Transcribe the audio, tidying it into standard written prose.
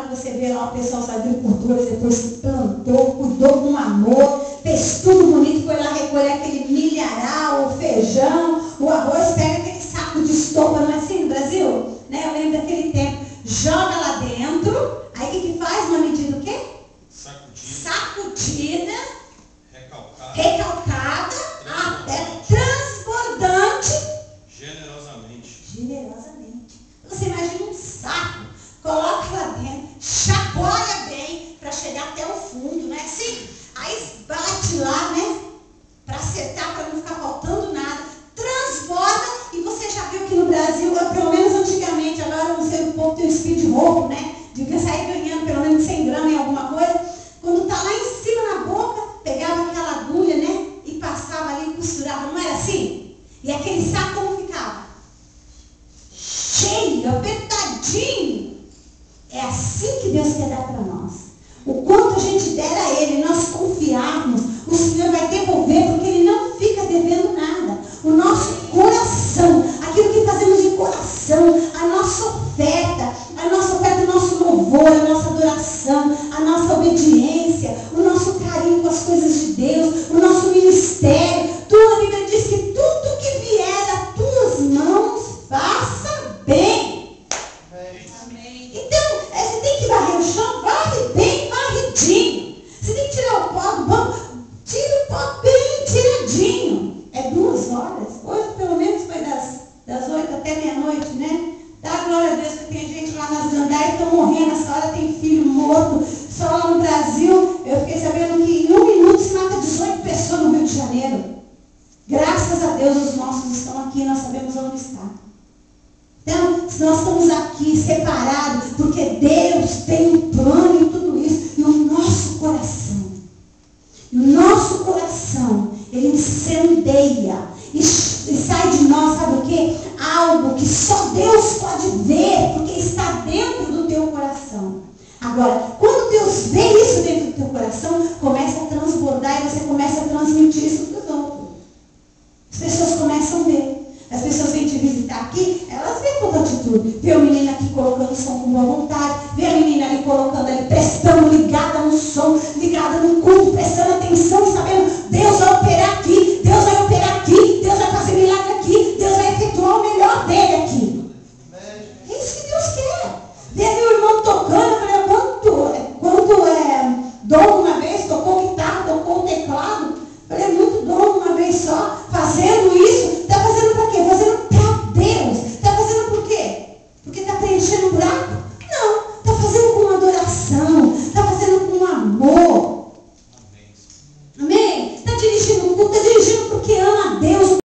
hora você vê lá o pessoal, os agricultores, depois que plantou, cuidou com amor, fez tudo bonito, foi lá recolher aquele milharal, o feijão, o arroz, pega aquele saco de estopa, não é assim no Brasil? Né? Eu lembro daquele tempo, joga lá dentro, aí o que faz? Uma medida o quê? Sacudida, recalcada, até transbordante, generosamente. Você imagina um saco, coloca lá dentro, chacoalha bem para chegar até o fundo, não é assim? Aí bate lá, né? Para acertar, para não ficar faltando nada, transborda. E você já viu que no Brasil, pelo menos antigamente, agora não sei, o povo tem um speed roubo, né? Devia sair ganhando pelo menos 100 gramas em alguma coisa. Quando tá lá em cima na boca, pegava aquela agulha, né? E passava ali e costurava, não era assim? E aquele saco como ficava? Cheio, apertadinho. É assim que Deus quer dar para nós. O quanto a gente der a Ele, nós confiarmos, o Senhor vai devolver, porque Ele não fica devendo nada. O nosso coração, aquilo que fazemos de coração, a nossa oferta, o nosso louvor, a nossa adoração, a nossa obediência, o nosso carinho com as coisas de Deus, o nosso ministério, tudo, a Bíblia diz que tudo que vier das tuas mãos, faça bem. Amém. Então, você tem que varrer o chão, varre bem varridinho. Você tem que tirar o pó do banco, tira o pó bem tiradinho. É 2 horas. Hoje, pelo menos, foi das 8 até meia-noite, né? Dá glória a Deus que tem gente lá nas Gandaias que estão morrendo. Essa hora tem filho morto. Só lá no Brasil, eu fiquei sabendo que em 1 minuto se mata 18 pessoas no Rio de Janeiro. Graças a Deus, os nossos estão aqui, nós sabemos onde está. Então, nós estamos aqui separados, porque Deus tem um plano em tudo isso. E o nosso coração, ele incendeia. E sai de nós, sabe o quê? Algo que só Deus pode ver, porque está dentro do teu coração. Agora, quando Deus vê isso dentro do teu coração, começa a transbordar e você começa a transmitir isso para os outros. As pessoas começam a ver. As pessoas vêm te visitar aqui, elas veem toda atitude. Vê o menino aqui colocando som com boa vontade, vê